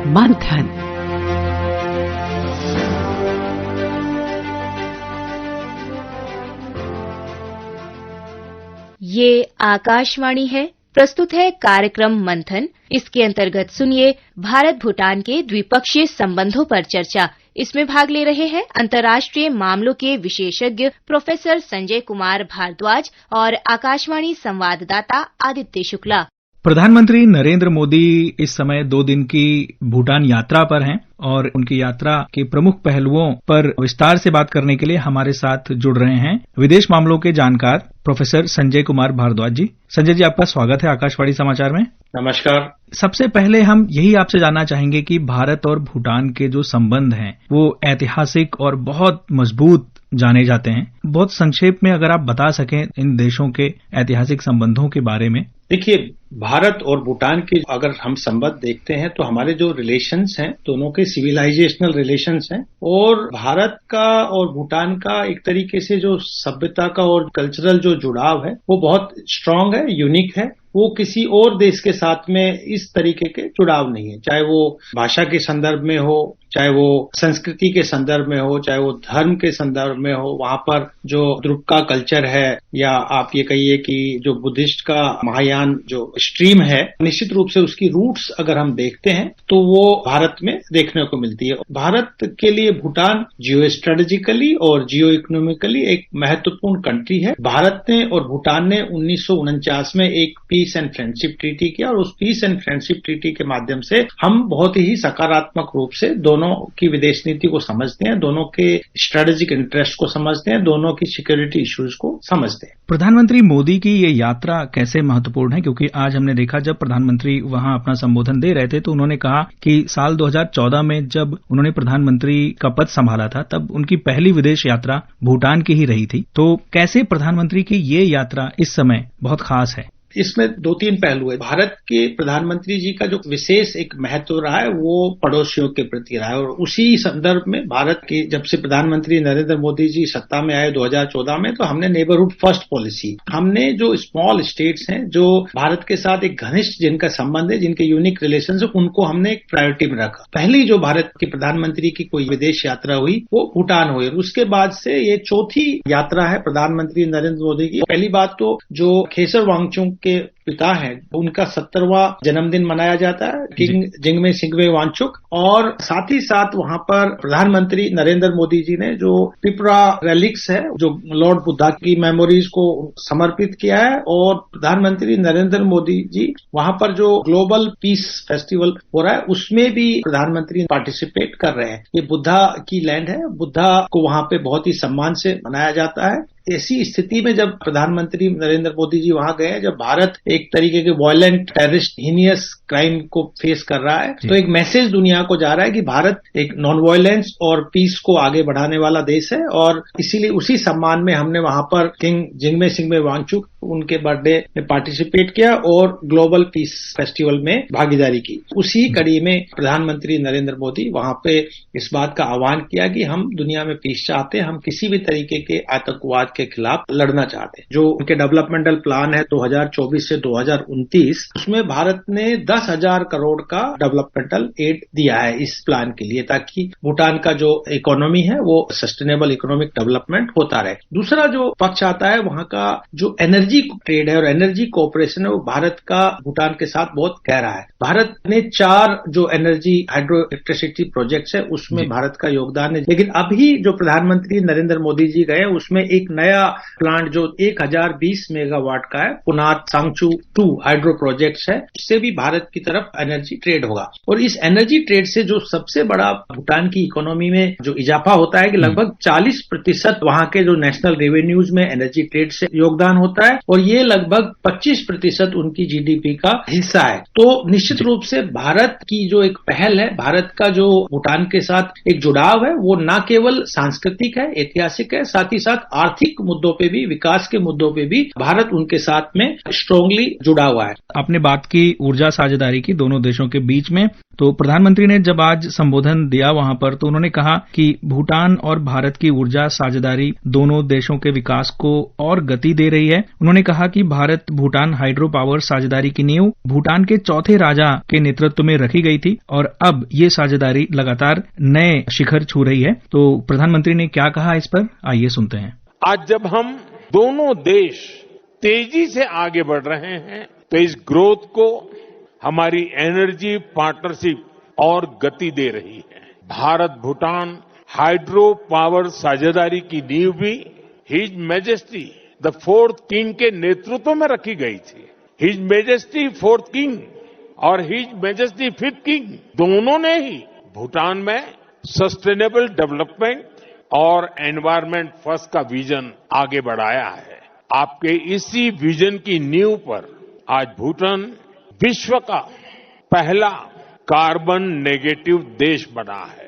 मंथन। ये आकाशवाणी है। प्रस्तुत है कार्यक्रम मंथन। इसके अंतर्गत सुनिए भारत भूटान के द्विपक्षीय संबंधों पर चर्चा। इसमें भाग ले रहे हैं अंतर्राष्ट्रीय मामलों के विशेषज्ञ प्रोफेसर संजय कुमार भारद्वाज और आकाशवाणी संवाददाता आदित्य शुक्ला। प्रधानमंत्री नरेंद्र मोदी इस समय 2 दिन की भूटान यात्रा पर हैं और उनकी यात्रा के प्रमुख पहलुओं पर विस्तार से बात करने के लिए हमारे साथ जुड़ रहे हैं विदेश मामलों के जानकार प्रोफेसर संजय कुमार भारद्वाज जी। संजय जी, आपका स्वागत है आकाशवाणी समाचार में। नमस्कार। सबसे पहले हम यही आपसे जानना चाहेंगे कि भारत और भूटान के जो संबंध हैं वो ऐतिहासिक और बहुत मजबूत जाने जाते हैं। बहुत संक्षेप में अगर आप बता सकें इन देशों के ऐतिहासिक संबंधों के बारे में। देखिए, भारत और भूटान के अगर हम संबंध देखते हैं तो हमारे जो रिलेशंस हैं दोनों के सिविलाइजेशनल रिलेशंस हैं और भारत का और भूटान का एक तरीके से जो सभ्यता का और कल्चरल जो जुड़ाव है वो बहुत स्ट्रांग है, यूनिक है। वो किसी और देश के साथ में इस तरीके के जुड़ाव नहीं है, चाहे वो भाषा के संदर्भ में हो, चाहे वो संस्कृति के संदर्भ में हो, चाहे वो धर्म के संदर्भ में हो। वहां पर जो द्रुक्का कल्चर है या आप ये कहिए कि जो बुद्धिस्ट का महायान जो स्ट्रीम है, निश्चित रूप से उसकी रूट्स अगर हम देखते हैं तो वो भारत में देखने को मिलती है। भारत के लिए भूटान जियो स्ट्रेटेजिकली और जियो इकोनॉमिकली एक महत्वपूर्ण कंट्री है। भारत ने और भूटान ने 1949 में एक पीस एंड फ्रेंडशिप ट्रीटी किया और उस पीस एंड फ्रेंडशिप ट्रीटी के माध्यम से हम बहुत ही सकारात्मक रूप से दोनों की विदेश नीति को समझते हैं, दोनों के स्ट्रेटेजिक इंटरेस्ट को समझते हैं, दोनों की सिक्योरिटी इश्यूज को समझते हैं। प्रधानमंत्री मोदी की ये यात्रा कैसे महत्वपूर्ण है? क्योंकि आज हमने देखा जब प्रधानमंत्री वहां अपना संबोधन दे रहे थे तो उन्होंने कहा कि साल 2014 में जब उन्होंने प्रधानमंत्री का पद संभाला था तब उनकी पहली विदेश यात्रा भूटान की ही रही थी। तो कैसे प्रधानमंत्री की ये यात्रा इस समय बहुत खास है? इसमें 2-3 पहलू है। भारत के प्रधानमंत्री जी का जो विशेष एक महत्व रहा है वो पड़ोसियों के प्रति रहा है और उसी संदर्भ में भारत के जब से प्रधानमंत्री नरेंद्र मोदी जी सत्ता में आए 2014 में, तो हमने नेबरहुड फर्स्ट पॉलिसी, हमने जो स्मॉल स्टेट्स हैं जो भारत के साथ एक घनिष्ठ जिनका संबंध है, जिनके यूनिक रिलेशन है, उनको हमने एक प्रायोरिटी में रखा। पहली जो भारत के प्रधानमंत्री की कोई विदेश यात्रा हुई वो भूटान हुई। उसके बाद से ये चौथी यात्रा है प्रधानमंत्री नरेंद्र मोदी की। पहली बात तो जो खेसर वांगचुक के पिता हैं उनका 70वां जन्मदिन मनाया जाता है, किंग जिंगमे सिंगवे वांगचुक, और साथ ही साथ वहां पर प्रधानमंत्री नरेंद्र मोदी जी ने जो पिपरा रेलिक्स है जो लॉर्ड बुद्धा की मेमोरीज को समर्पित किया है और प्रधानमंत्री नरेंद्र मोदी जी वहां पर जो ग्लोबल पीस फेस्टिवल हो रहा है उसमें भी प्रधानमंत्री पार्टिसिपेट कर रहे हैं। ये बुद्धा की लैंड है, बुद्धा को वहां पे बहुत ही सम्मान से मनाया जाता है। ऐसी स्थिति में जब प्रधानमंत्री नरेंद्र मोदी जी वहां गए, जब भारत एक तरीके के वायलेंट टेररिस्ट हीनियस क्राइम को फेस कर रहा है, तो एक मैसेज दुनिया को जा रहा है कि भारत एक नॉन वायलेंस और पीस को आगे बढ़ाने वाला देश है। और इसीलिए उसी सम्मान में हमने वहां पर किंग जिंगमे सिंगवे वांगचुक उनके बर्थडे में पार्टिसिपेट किया और ग्लोबल पीस फेस्टिवल में भागीदारी की। उसी कड़ी में प्रधानमंत्री नरेंद्र मोदी वहां पे इस बात का आह्वान किया कि हम दुनिया में पीस चाहते हैं, हम किसी भी तरीके के आतंकवाद के खिलाफ लड़ना चाहते हैं। जो उनके डेवलपमेंटल प्लान है 2024 से 2029, उसमें भारत ने 10,000 करोड़ का डेवलपमेंटल एड दिया है इस प्लान के लिए, ताकि भूटान का जो इकोनॉमी है वो सस्टेनेबल इकोनॉमिक डेवलपमेंट होता रहे। दूसरा जो पक्ष आता है वहां का जो एनर्जी ट्रेड है और एनर्जी कोऑपरेशन है वो भारत का भूटान के साथ बहुत गहरा है। भारत ने 4 जो एनर्जी हाइड्रो इलेक्ट्रिसिटी प्रोजेक्ट्स है उसमें भारत का योगदान है। लेकिन अभी जो प्रधानमंत्री नरेंद्र मोदी जी गए उसमें एक नया प्लांट जो 1020 मेगावाट का है, पुनात सांगचू 2 हाइड्रो प्रोजेक्ट्स है, उससे भी भारत की तरफ एनर्जी ट्रेड होगा। और इस एनर्जी ट्रेड से जो सबसे बड़ा भूटान की इकोनॉमी में जो इजाफा होता है कि लगभग 40% वहां के जो नेशनल रेवेन्यूज में एनर्जी ट्रेड से योगदान होता है और ये लगभग 25% उनकी जीडीपी का हिस्सा है। तो निश्चित रूप से भारत की जो एक पहल है, भारत का जो भूटान के साथ एक जुड़ाव है, वो न केवल सांस्कृतिक है, ऐतिहासिक है, साथ ही साथ आर्थिक मुद्दों पे भी, विकास के मुद्दों पे भी भारत उनके साथ में स्ट्रांगली स्ट्रांगली जुड़ा हुआ है। आपने बात की ऊर्जा साझेदारी की दोनों देशों के बीच में, तो प्रधानमंत्री ने जब आज संबोधन दिया वहां पर, तो उन्होंने कहा कि भूटान और भारत की ऊर्जा साझेदारी दोनों देशों के विकास को और गति दे रही है। उन्होंने कहा कि भारत भूटान हाइड्रो पावर साझेदारी की नींव भूटान के चौथे राजा के नेतृत्व में रखी गई थी और अब ये साझेदारी लगातार नए शिखर छू रही है। तो प्रधानमंत्री ने क्या कहा इस पर, आइए सुनते हैं। आज जब हम दोनों देश तेजी से आगे बढ़ रहे हैं तो इस ग्रोथ को हमारी एनर्जी पार्टनरशिप और गति दे रही है। भारत भूटान हाइड्रो पावर साझेदारी की नींव भी his majesty the fourth king के नेतृत्व में रखी गई थी। हिज मैजेस्टी फोर्थ किंग और हिज मैजेस्टी फिफ्थ किंग दोनों ने ही भूटान में सस्टेनेबल डेवलपमेंट और एनवायरमेंट फर्स्ट का विजन आगे बढ़ाया है। आपके इसी विजन की नींव पर आज भूटान विश्व का पहला कार्बन नेगेटिव देश बना है।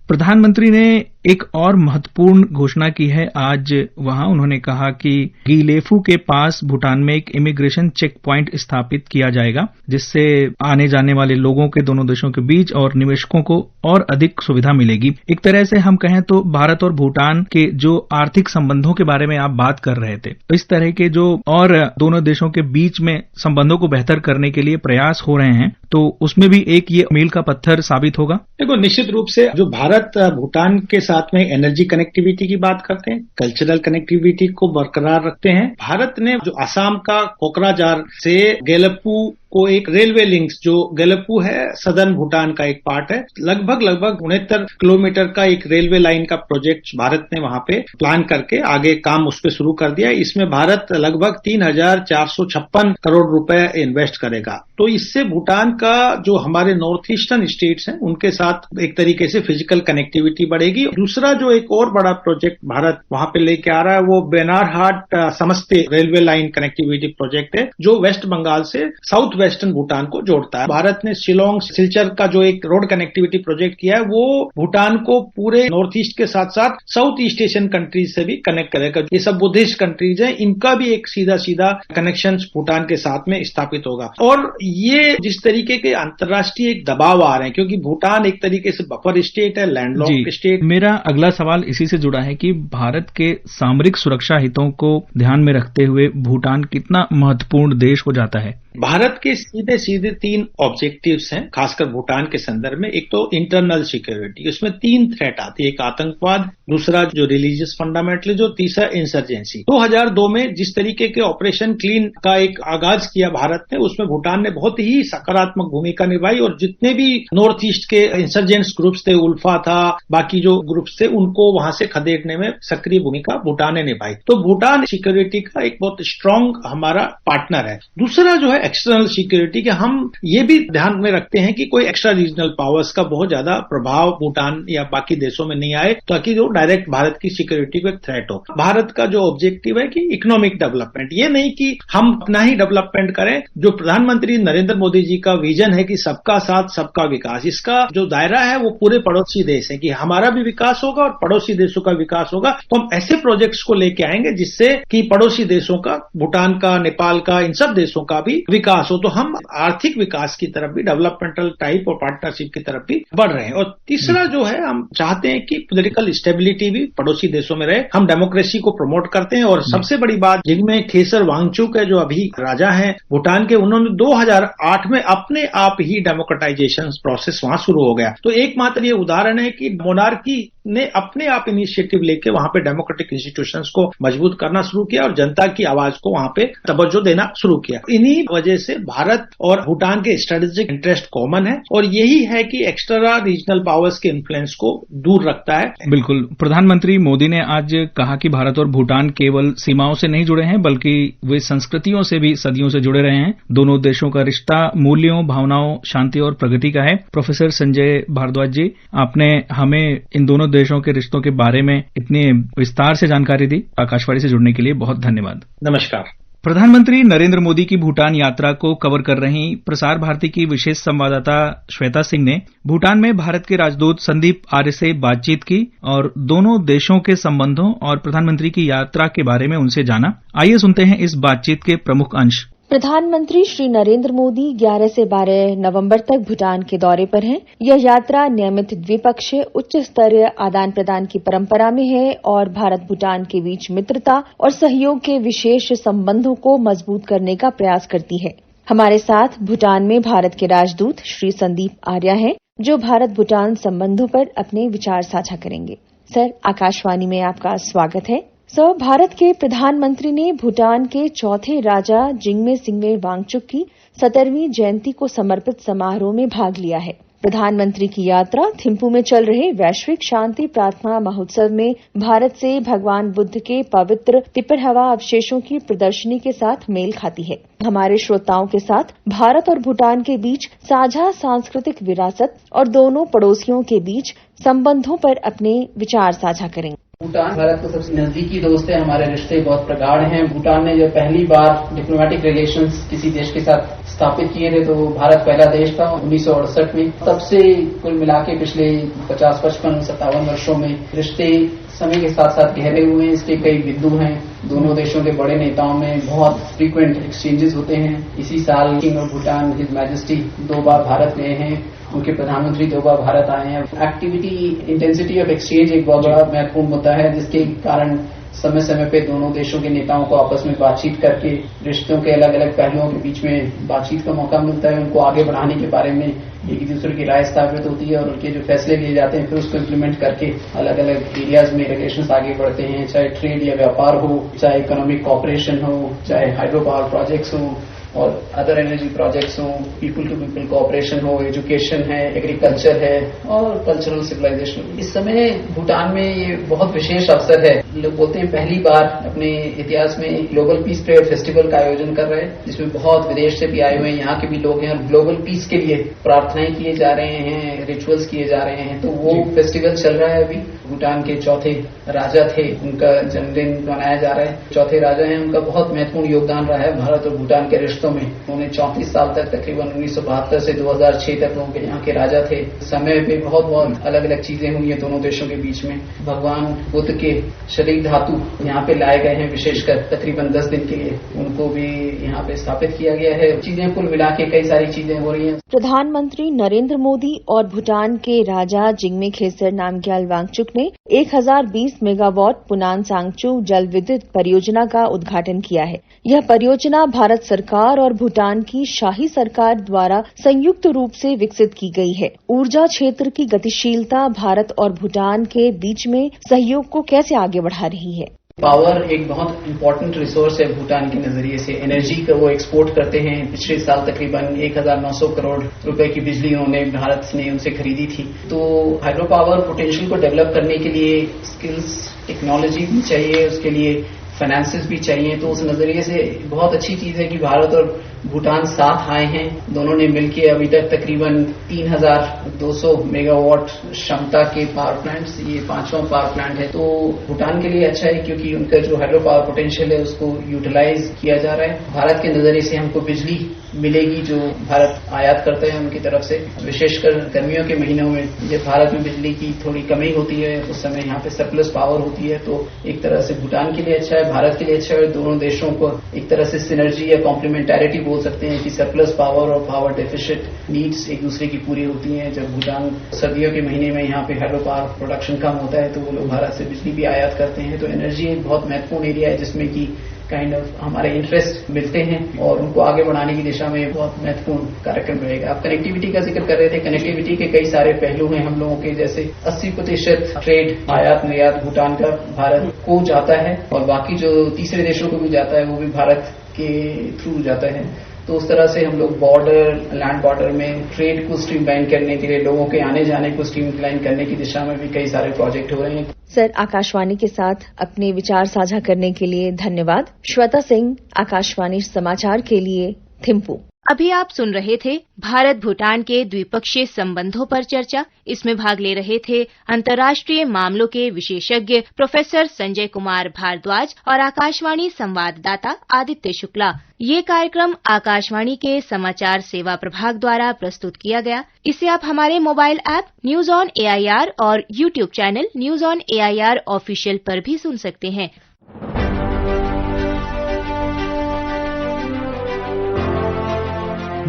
प्रधानमंत्री ने एक और महत्वपूर्ण घोषणा की है आज वहां। उन्होंने कहा कि गीलेफू के पास भूटान में एक इमिग्रेशन चेक प्वाइंट स्थापित किया जाएगा, जिससे आने जाने वाले लोगों के दोनों देशों के बीच और निवेशकों को और अधिक सुविधा मिलेगी। एक तरह से हम कहें तो भारत और भूटान के जो आर्थिक संबंधों के बारे में आप बात कर रहे थे, तो इस तरह के जो और दोनों देशों के बीच में संबंधों को बेहतर करने के लिए प्रयास हो रहे हैं, तो उसमें भी एक ये मील का पत्थर साबित होगा। देखो, निश्चित रूप से जो भारत भूटान के साथ में एनर्जी कनेक्टिविटी की बात करते हैं, कल्चरल कनेक्टिविटी को बरकरार रखते हैं। भारत ने जो असम का कोकराझार से गेलेफू को एक रेलवे लिंक्स, जो गेलेफू है सदर्न भूटान का एक पार्ट है, लगभग 69 किलोमीटर का एक रेलवे लाइन का प्रोजेक्ट भारत ने वहां पे प्लान करके आगे काम उस पर शुरू कर दिया। इसमें भारत लगभग 3,456 करोड़ रुपए इन्वेस्ट करेगा। तो इससे भूटान का जो हमारे नॉर्थ ईस्टर्न स्टेट्स हैं उनके साथ एक तरीके से फिजिकल कनेक्टिविटी बढ़ेगी। दूसरा जो एक और बड़ा प्रोजेक्ट भारत वहां पे लेके आ रहा है वो बेनारहाट समस्ते रेलवे लाइन कनेक्टिविटी प्रोजेक्ट है, जो वेस्ट बंगाल से साउथ वेस्टर्न भूटान को जोड़ता है। भारत ने शिलोंग सिलचर का जो एक रोड कनेक्टिविटी प्रोजेक्ट किया है वो भूटान को पूरे नॉर्थ ईस्ट के साथ साथ साउथ ईस्ट एशियन कंट्रीज से भी कनेक्ट करेगा। ये सब बुद्धिस्ट कंट्रीज हैं, इनका भी एक सीधा कनेक्शन भूटान के साथ में स्थापित होगा। और ये जिस तरीके के अंतर्राष्ट्रीय एक दबाव आ रहे हैं, क्योंकि भूटान एक तरीके से बफर स्टेट है, लैंडलॉक्ड स्टेट। मेरा अगला सवाल इसी से जुड़ा है कि भारत के सामरिक सुरक्षा हितों को ध्यान में रखते हुए भूटान कितना महत्वपूर्ण देश हो जाता है। भारत के सीधे 3 ऑब्जेक्टिव्स हैं, खासकर भूटान के संदर्भ में। एक तो इंटरनल सिक्योरिटी, उसमें 3 थ्रेट आती है, एक आतंकवाद, दूसरा जो रिलीजियस फंडामेंटलिज्म, तीसरा इंसर्जेंसी। 2002 में जिस तरीके के ऑपरेशन क्लीन का एक आगाज किया भारत ने, उसमें भूटान ने बहुत ही सकारात्मक भूमिका निभाई और जितने भी नॉर्थ ईस्ट के इंसर्जेंट्स ग्रुप्स थे, उल्फा था, बाकी जो ग्रुप्स थे, उनको वहां से खदेड़ने में सक्रिय भूमिका भूटान ने निभाई। तो भूटान सिक्योरिटी का एक बहुत स्ट्रांग हमारा पार्टनर है। दूसरा जो है एक्सटर्नल सिक्योरिटी, के हम ये भी ध्यान में रखते हैं कि कोई एक्स्ट्रा रीजनल पावर्स का बहुत ज्यादा प्रभाव भूटान या बाकी देशों में नहीं आए, ताकि जो डायरेक्ट भारत की सिक्योरिटी को एक थ्रेट हो। भारत का जो ऑब्जेक्टिव है कि इकोनॉमिक डेवलपमेंट, ये नहीं कि हम अपना ही डेवलपमेंट करें। जो प्रधानमंत्री नरेंद्र मोदी जी का विजन है कि सबका साथ सबका विकास, इसका जो दायरा है वो पूरे पड़ोसी देश है, कि हमारा भी विकास होगा और पड़ोसी देशों का विकास होगा। तो हम ऐसे प्रोजेक्ट्स को लेके आएंगे जिससे कि पड़ोसी देशों का, भूटान का, नेपाल का, इन सब देशों का भी विकास हो। तो हम आर्थिक विकास की तरफ भी, डेवलपमेंटल टाइप और पार्टनरशिप की तरफ भी बढ़ रहे हैं। और तीसरा जो है, हम चाहते हैं कि पॉलिटिकल स्टेबिलिटी भी पड़ोसी देशों में रहे। हम डेमोक्रेसी को प्रमोट करते हैं और सबसे बड़ी बात, जिनमें खेसर वांगचुक है जो अभी राजा हैं भूटान के, उन्होंने 2008 में अपने आप ही डेमोक्रेटाइजेशन प्रोसेस वहां शुरू हो गया। तो एकमात्र ये उदाहरण है कि मोनार्की ने अपने आप इनिशिएटिव लेके वहां पे डेमोक्रेटिक इंस्टीट्यूशंस को मजबूत करना शुरू किया और जनता की आवाज को वहां पे तवज्जो देना शुरू किया। इन्हीं वजह से भारत और भूटान के स्ट्रेटेजिक इंटरेस्ट कॉमन है और यही है कि एक्स्ट्रा रीजनल पावर्स के इन्फ्लुएंस को दूर रखता है। बिल्कुल, प्रधानमंत्री मोदी ने आज कहा कि भारत और भूटान केवल सीमाओं से नहीं जुड़े हैं, बल्कि वे संस्कृतियों से भी सदियों से जुड़े रहे हैं। दोनों देशों का रिश्ता मूल्यों, भावनाओं, शांति और प्रगति का है। प्रोफेसर संजय भारद्वाज जी, आपने हमें इन दोनों देशों के रिश्तों के बारे में इतनी विस्तार से जानकारी दी। आकाशवाणी से जुड़ने के लिए बहुत धन्यवाद। नमस्कार। प्रधानमंत्री नरेंद्र मोदी की भूटान यात्रा को कवर कर रही प्रसार भारती की विशेष संवाददाता श्वेता सिंह ने भूटान में भारत के राजदूत संदीप आर्य से बातचीत की और दोनों देशों के संबंधों और प्रधानमंत्री की यात्रा के बारे में उनसे जाना। आइए सुनते हैं इस बातचीत के प्रमुख अंश। प्रधानमंत्री श्री नरेंद्र मोदी 11 से 12 नवंबर तक भूटान के दौरे पर हैं। यह यात्रा नियमित द्विपक्षीय उच्च स्तरीय आदान प्रदान की परंपरा में है और भारत भूटान के बीच मित्रता और सहयोग के विशेष संबंधों को मजबूत करने का प्रयास करती है। हमारे साथ भूटान में भारत के राजदूत श्री संदीप आर्या हैं, जो भारत भूटान संबंधों पर अपने विचार साझा करेंगे। सर, आकाशवाणी में आपका स्वागत है। सर, भारत के प्रधानमंत्री ने भूटान के चौथे राजा जिग्मे सिंगवे वांगचुक की 17वीं जयंती को समर्पित समारोह में भाग लिया है। प्रधानमंत्री की यात्रा थिम्पू में चल रहे वैश्विक शांति प्रार्थना महोत्सव में भारत से भगवान बुद्ध के पवित्र पिपरहवा अवशेषों की प्रदर्शनी के साथ मेल खाती है। हमारे श्रोताओं के साथ भारत और भूटान के बीच साझा सांस्कृतिक विरासत और दोनों पड़ोसियों के बीच संबंधों पर अपने विचार साझा करेंगे। भूटान भारत का सबसे नजदीकी दोस्त है। हमारे रिश्ते बहुत प्रगाढ़ हैं। भूटान ने जब पहली बार डिप्लोमेटिक रिलेशंस किसी देश के साथ स्थापित किए थे तो भारत पहला देश था 1968 में। तब से कुल मिला के पिछले 50, 55, 57 वर्षों में रिश्ते समय के साथ साथ गहरे हुए हैं। इसके कई बिंदु हैं। दोनों देशों के बड़े नेताओं में बहुत फ्रीक्वेंट एक्सचेंजेस होते हैं। इसी साल king of Bhutan his majesty 2 बार भारत गए हैं। उनके प्रधानमंत्री 2 बार भारत आए हैं। एक्टिविटी इंटेंसिटी ऑफ एक्सचेंज एक बहुत बड़ा महत्वपूर्ण मुद्दा है, जिसके कारण समय समय पे दोनों देशों के नेताओं को आपस में बातचीत करके रिश्तों के अलग अलग पहलुओं के बीच में बातचीत का मौका मिलता है। उनको आगे बढ़ाने के बारे में एक दूसरे की राय स्थापित होती है और उनके जो फैसले लिए जाते हैं फिर उसको इम्प्लीमेंट करके अलग अलग एरियाज में रिलेशंस आगे बढ़ते हैं। चाहे ट्रेड या व्यापार हो, चाहे इकोनॉमिक कॉपरेशन हो, चाहे हाइड्रो पावर प्रोजेक्ट्स हो और अदर एनर्जी प्रोजेक्ट्स हो, पीपल टू पीपल कोऑपरेशन हो, एजुकेशन है, एग्रीकल्चर है और कल्चरल सिविलाइजेशन। इस समय भूटान में ये बहुत विशेष अवसर है। लोग बोलते हैं पहली बार अपने इतिहास में ग्लोबल पीस ट्रेड फेस्टिवल का आयोजन कर रहे हैं, जिसमें बहुत विदेश से भी आए हुए हैं, यहाँ के भी लोग हैं और ग्लोबल पीस के लिए प्रार्थनाएं किए जा रहे हैं, रिचुअल्स किए जा रहे हैं। तो वो फेस्टिवल चल रहा है अभी। भूटान के चौथे राजा थे, उनका जन्मदिन मनाया जा रहा है। चौथे राजा हैं, उनका बहुत महत्वपूर्ण योगदान रहा है भारत और भूटान के रिश्तों में। उन्होंने 34 साल तक तकरीबन 1972 से 2006 तक लोगों के यहाँ के राजा थे। समय पे बहुत अलग अलग चीजें हुई हैं दोनों देशों के बीच में। भगवान बुद्ध के शरीर धातु यहाँ पे लाए गए हैं, विशेषकर तकरीबन 10 दिन के लिए उनको भी यहाँ पे स्थापित किया गया है। चीजें कुल मिला के कई सारी चीजें हो रही हैं। प्रधानमंत्री नरेंद्र मोदी और भूटान के राजा जिग्मे खेसर नामग्याल वांगचुक ने 1020 मेगावाट पुनान सांगचू जल विद्युत परियोजना का उद्घाटन किया है। यह परियोजना भारत सरकार और भूटान की शाही सरकार द्वारा संयुक्त रूप से विकसित की गई है। ऊर्जा क्षेत्र की गतिशीलता भारत और भूटान के बीच में सहयोग को कैसे आगे बढ़ा रही है? पावर एक बहुत इम्पोर्टेंट रिसोर्स है भूटान के नजरिए से। एनर्जी का वो एक्सपोर्ट करते हैं। पिछले साल तकरीबन 1900 करोड़ रुपए की बिजली उन्होंने भारत ने उनसे खरीदी थी। तो हाइड्रो पावर पोटेंशियल को डेवलप करने के लिए स्किल्स, टेक्नोलॉजी भी चाहिए, उसके लिए फाइनेंसेस भी चाहिए। तो उस नजरिए से बहुत अच्छी चीज है कि भारत और भूटान साथ आए हैं। दोनों ने मिलकर अभी तक तकरीबन 3200 मेगावाट क्षमता के पावर प्लांट्स, ये 5वां पावर प्लांट है। तो भूटान के लिए अच्छा है क्योंकि उनका जो हाइड्रो पावर पोटेंशियल है उसको यूटिलाइज किया जा रहा है। भारत के नजरिए से हमको बिजली मिलेगी जो भारत आयात करते हैं उनकी तरफ से। विशेषकर गर्मियों के महीनों में जब भारत में बिजली की थोड़ी कमी होती है उस समय यहाँ पे सरप्लस पावर होती है। तो एक तरह से भूटान के लिए अच्छा है, भारत के लिए अच्छा है। दोनों देशों को एक तरह से सिनर्जी या कॉम्प्लीमेंटैरिटी बोल सकते हैं कि सरप्लस पावर और पावर डेफिसिट नीड्स एक दूसरे की पूरी होती हैं। जब भूटान सर्दियों के महीने में यहाँ पे हाइड्रो पावर प्रोडक्शन कम होता है तो वो लोग भारत से बिजली भी आयात करते हैं। तो एनर्जी एक बहुत महत्वपूर्ण एरिया है जिसमें कि काइंड ऑफ हमारे इंटरेस्ट मिलते हैं और उनको आगे बढ़ाने की दिशा में बहुत महत्वपूर्ण कार्यक्रम रहेगा। आप कनेक्टिविटी का जिक्र कर रहे थे। कनेक्टिविटी के कई सारे पहलू हैं हम लोगों के, जैसे 80% ट्रेड आयात निर्यात भूटान का भारत को जाता है और बाकी जो तीसरे देशों को भी जाता है वो भी भारत के थ्रू जाता है। तो उस तरह से हम लोग बॉर्डर, लैंड बॉर्डर में ट्रेड को स्ट्रीमलाइन करने के लिए, लोगों के आने जाने को स्ट्रीमलाइन करने की दिशा में भी कई सारे प्रोजेक्ट हो रहे हैं। सर, आकाशवाणी के साथ अपने विचार साझा करने के लिए धन्यवाद। श्वेता सिंह, आकाशवाणी समाचार के लिए, थिम्पू। अभी आप सुन रहे थे भारत भूटान के द्विपक्षीय संबंधों पर चर्चा। इसमें भाग ले रहे थे अंतर्राष्ट्रीय मामलों के विशेषज्ञ प्रोफेसर संजय कुमार भारद्वाज और आकाशवाणी संवाददाता आदित्य शुक्ला। ये कार्यक्रम आकाशवाणी के समाचार सेवा प्रभाग द्वारा प्रस्तुत किया गया। इसे आप हमारे mobile app news on AIR और YouTube channel news on AIR official पर भी सुन सकते हैं।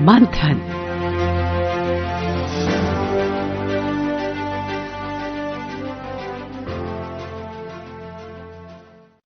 मंथन।